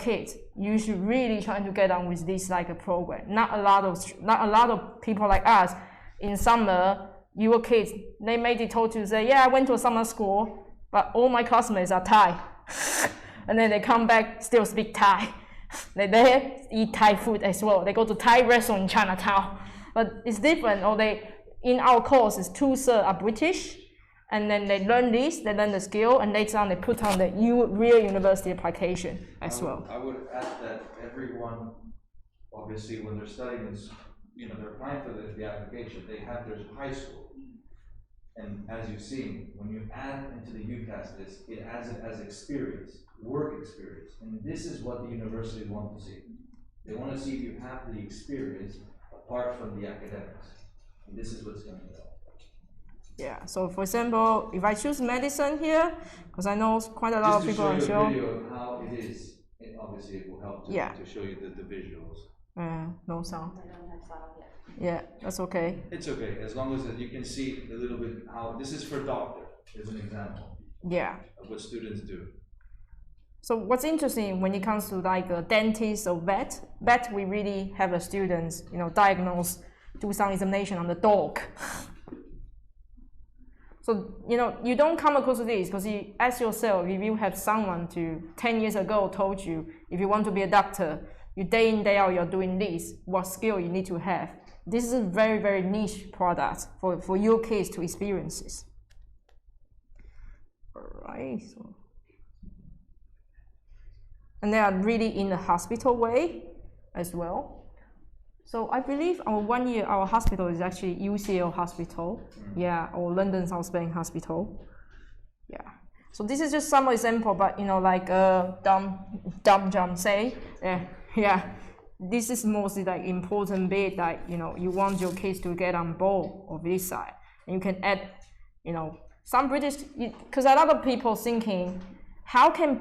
Speaker 3: kids, you should really try to get on with this like a program. Not a lot of people like us in summer. Your kids, they may be told to say, yeah, I went to a summer school, but all my classmates are Thai. And then they come back, still speak Thai. They eat Thai food as well. They go to Thai restaurant in Chinatown. But it's different. Or in our courses, 2/3 are British. And then they learn this, they learn the skill, and later on they put on the real university application as well.
Speaker 2: I would add that everyone, obviously, when they're studying this, they're applying for the application, they have their high school. And as you've seen, when you add into the UCAS list, it adds it as experience, work experience. And this is what the universities want to see. They want to see if you have the experience apart from the academics. And this is what's going to help.
Speaker 3: Yeah, so for example, if I choose medicine here, because I know quite a lot of people are
Speaker 2: Just to show
Speaker 3: sure.
Speaker 2: you a video of how it is, obviously it will help to show you the visuals.
Speaker 3: No sound. Yeah, that's okay.
Speaker 2: It's okay, as long as you can see a little bit how, this is for doctor, as an example.
Speaker 3: Yeah.
Speaker 2: Of what students do.
Speaker 3: So what's interesting when it comes to like a dentist or vet, we really have the students, diagnose, do some examination on the dog. So, you don't come across this because you ask yourself, if you have someone 10 years ago told you, if you want to be a doctor, you day in, day out, you're doing this, what skill you need to have. This is a very, very niche product for your kids to experience this. Alright. And they are really in the hospital way as well. So I believe our hospital is actually UCL hospital, or London South Bank hospital. Yeah. So this is just some example, but like dumb say, yeah. This is mostly like important bit that you want your kids to get on board of this side, and you can add, some British, because a lot of people thinking, how can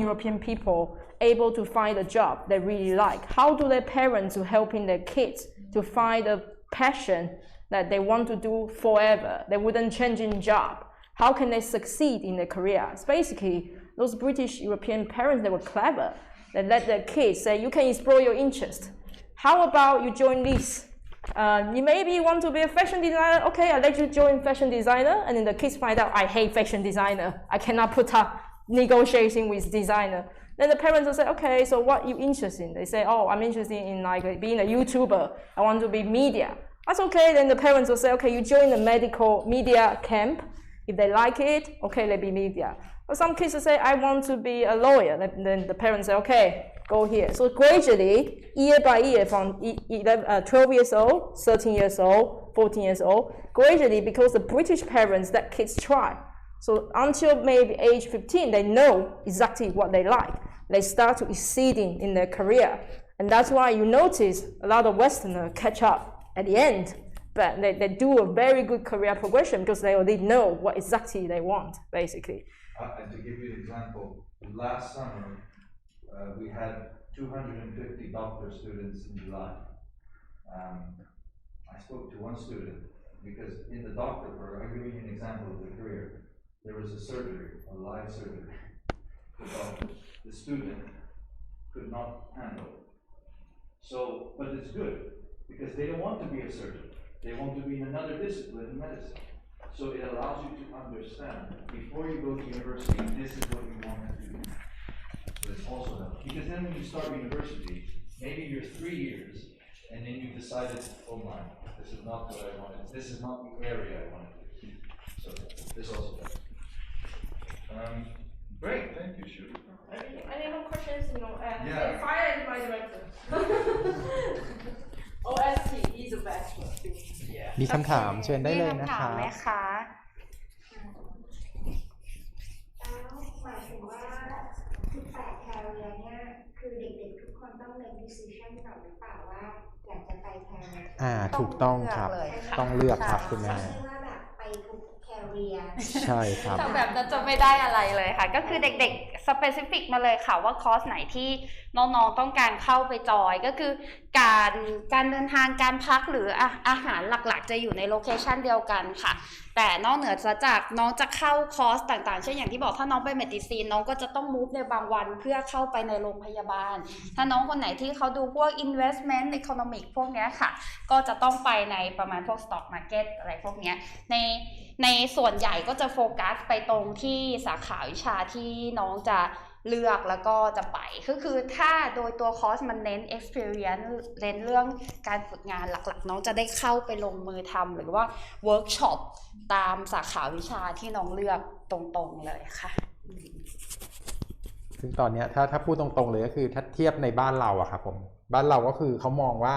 Speaker 3: European people able to find a job they really like? How do their parents to helping their kids to find a passion that they want to do forever? They wouldn't change in job. How can they succeed in their careers? Basically, those British European parents, they were clever. They let their kids say, you can explore your interest. How about you join this? Maybe you want to be a fashion designer. Okay, I'll let you join fashion designer. And then the kids find out, I hate fashion designer. I cannot put up negotiating with designer. Then the parents will say, okay, so what you interested in? They say, oh, I'm interested in like being a YouTuber. I want to be media. That's okay. Then the parents will say, okay, you join the medical media camp. If they like it, okay, let be media. But some kids will say, I want to be a lawyer. Then the parents say, okay, go here. So gradually, year by year, from 12 years old, 13 years old, 14 years old, gradually, because the British parents let kids try. So until maybe age 15, they know exactly what they like. They start to exceeding in their career. And that's why you notice a lot of Westerners catch up at the end. But they do a very good career progression because they already know what exactly they want, basically.
Speaker 2: And to give you an example, last summer, we had 250 doctor students in July. I spoke to one student because in the doctor program, I'll give you an example of the career. There was a surgery, a live surgery. The student could not handle it. So, but it's good because they don't want to be a surgeon. They want to be in another discipline in medicine. So it allows you to understand before you go to university, this is what you want to do. So it's also helpful. Because then when you start university, maybe you're 3 years and then you decided, oh my, this is not what I wanted. This is not the area I wanted to do. So this also helps. Great, thank you, Shu.
Speaker 3: Any more questions?
Speaker 2: Yeah.
Speaker 3: Fire my director. OST is the best one. Yeah.
Speaker 1: มีคำถามเชิญได้เลยนะ
Speaker 4: มีคำถาม
Speaker 1: คะ
Speaker 4: ไหมคะ
Speaker 5: หมายถึงว่า18 career เนี่ยคือเด็กๆทุกคนต้อง make decision ก่อนหรือเปล่าว่าอยากจะไป career
Speaker 1: ถูกต้องครับ ต้องเลือกครับคุณแม่
Speaker 5: ไม่ใช่ว่าแบบไปทุก career
Speaker 1: ใช่ครับ
Speaker 4: ทำแบบนั้นจะไม่ได้อะไรเลยค่ะก็คือเด็กๆ specific มาเลยค่ะว่าคอร์สไหนที่น้องๆต้องการเข้าไปจอยก็คือการเดินทางการพักหรืออาหารหลักๆจะอยู่ในโลเคชันเดียวกันค่ะแต่นอกเหนือจากน้องจะเข้าคอร์สต่างๆเช่นอย่างที่บอกถ้าน้องไปเมดิซีนน้องก็จะต้องมูฟในบางวันเพื่อเข้าไปในโรงพยาบาลถ้าน้องคนไหนที่เขาดูพวก investment economic พวกนี้ค่ะก็จะต้องไปในประมาณพวก stock market อะไรพวกนี้ในส่วนใหญ่ก็จะโฟกัสไปตรงที่สาขาวิชาที่น้องจะเลือกแล้วก็จะไปคือถ้าโดยตัวคอร์สมันเน้น experience เน้นเรื่องการฝึกงานหลักๆน้องจะได้เข้าไปลงมือทำหรือว่า workshop ตามสาขาวิชาที่น้องเลือกตรงๆเลยค่ะ
Speaker 1: ซึ่งตอนนี้ถ้าพูดตรงๆเลยก็คือถ้าเทียบในบ้านเราอะครับผมบ้านเราก็คือเขามองว่า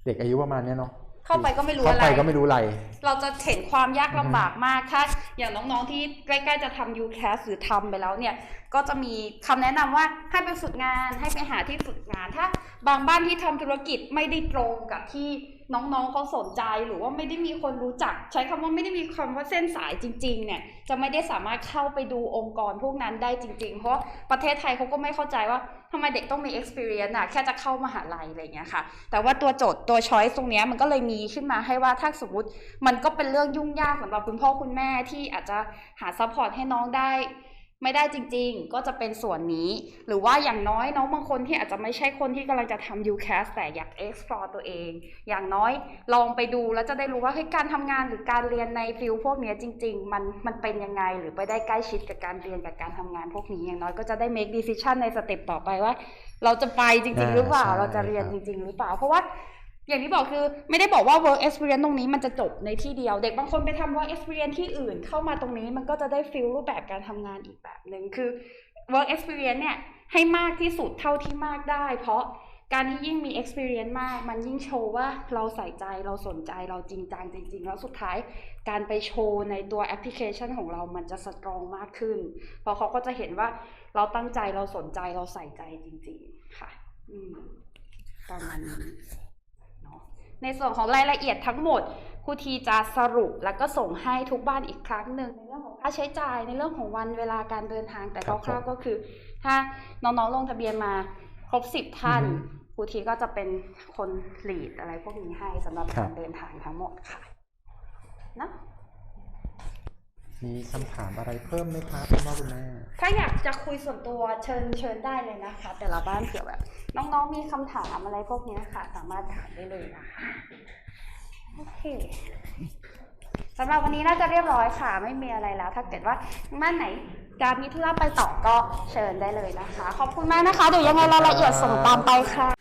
Speaker 1: เด็กอายุประมาณนี้เนาะ
Speaker 4: เข้าไปก็ไม่รู้อะไร
Speaker 1: เข้าไปก็ไม่รู้อะไร
Speaker 4: เราจะเห็นความยากลำบากมากถ้าอย่างน้องๆที่ใกล้ๆจะทำ UCAS หรือทำไปแล้วเนี่ยก็จะมีคำแนะนำว่าให้ไปฝึกงานให้ไปหาที่ฝึกงานถ้าบางบ้านที่ทำธุรกิจไม่ได้ตรงกับที่น้องๆเขาสนใจหรือว่าไม่ได้มีคนรู้จักใช้คำว่าไม่ได้มีคำว่าเส้นสายจริงๆเนี่ยจะไม่ได้สามารถเข้าไปดูองค์กรพวกนั้นได้จริงๆเพราะประเทศไทยเขาก็ไม่เข้าใจว่าทำไมเด็กต้องมี experience แค่จะเข้ามหาลัยอะไรอย่างเงี้ยค่ะแต่ว่าตัวโจทย์ตัว choice ตรงนี้มันก็เลยมีขึ้นมาให้ว่าถ้าสมมติมันก็เป็นเรื่องยุ่งยากสำหรับคุณพ่อคุณแม่ที่อาจจะหา support ให้น้องได้ไม่ได้จริงๆก็จะเป็นส่วนนี้หรือว่าอย่างน้อยน้องบางคนที่อาจจะไม่ใช่คนที่กำลังจะทำ UCAS แต่อยาก explore ตัวเองอย่างน้อยลองไปดูแล้วจะได้รู้ว่าการทำงานหรือการเรียนในฟิลพวกนี้จริงๆมันเป็นยังไงหรือไปได้ใกล้ชิดกับการเรียนกับการทำงานพวกนี้อย่างน้อยก็จะได้ make decision ในสเต็ปต่อไปว่าเราจะไปจริงๆหรือเปล่าเราจะเรียนจริงๆหรือเปล่าเพราะว่าอย่างที่บอกคือไม่ได้บอกว่า work experience ตรงนี้มันจะจบในที่เดียวเด็กบางคนไปทำ work experience ที่อื่นเข้ามาตรงนี้มันก็จะได้ฟีลรูปแบบการทำงานอีกแบบหนึ่งคือ work experience เนี่ยให้มากที่สุดเท่าที่มากได้เพราะการที่ยิ่งมี experience มากมันยิ่งโชว์ว่าเราใส่ใจเราสนใจเราจริงจังจริงๆแล้วสุดท้ายการไปโชว์ในตัวแอปพลิเคชันของเรามันจะสตรองมากขึ้นเพราะเขาก็จะเห็นว่าเราตั้งใจเราสนใจเราใส่ใจจริงๆค่ะประมาณนี้ในส่วนของรายละเอียดทั้งหมดครูทีจะสรุปแล้วก็ส่งให้ทุกบ้านอีกครั้งหนึ่งในเรื่องของค่าใช้จ่ายในเรื่องของวันเวลาการเดินทางแต่คร่าวๆก็คือถ้าน้องๆลงทะเบียนมาครบ10ท่านครูทีก็จะเป็นคนลีดอะไรพวกนี้ให้สำหรับการเดินทางทั้งหมดค่ะนะ
Speaker 1: มีคำถามอะไรเพิ่มไหมครับคุณพ่อคุณแม่
Speaker 4: ถ้าอยากจะคุยส่วนตัวเชิญได้เลยนะคะแต่ละบ้านเผื่อแบบน้องๆมีคำถามอะไรพวกนี้ค่ะสามารถถามได้เลยนะคะโอเคสำหรับวันนี้น่าจะเรียบร้อยค่ะไม่มีอะไรแล้วถ้าเกิดว่าบ้านไหน การมีธุระไปต่อก็เชิญได้เลยนะคะขอบคุณมากนะคะเดี๋ยวยังไงรายละเอียดส่งตามไปค่ะ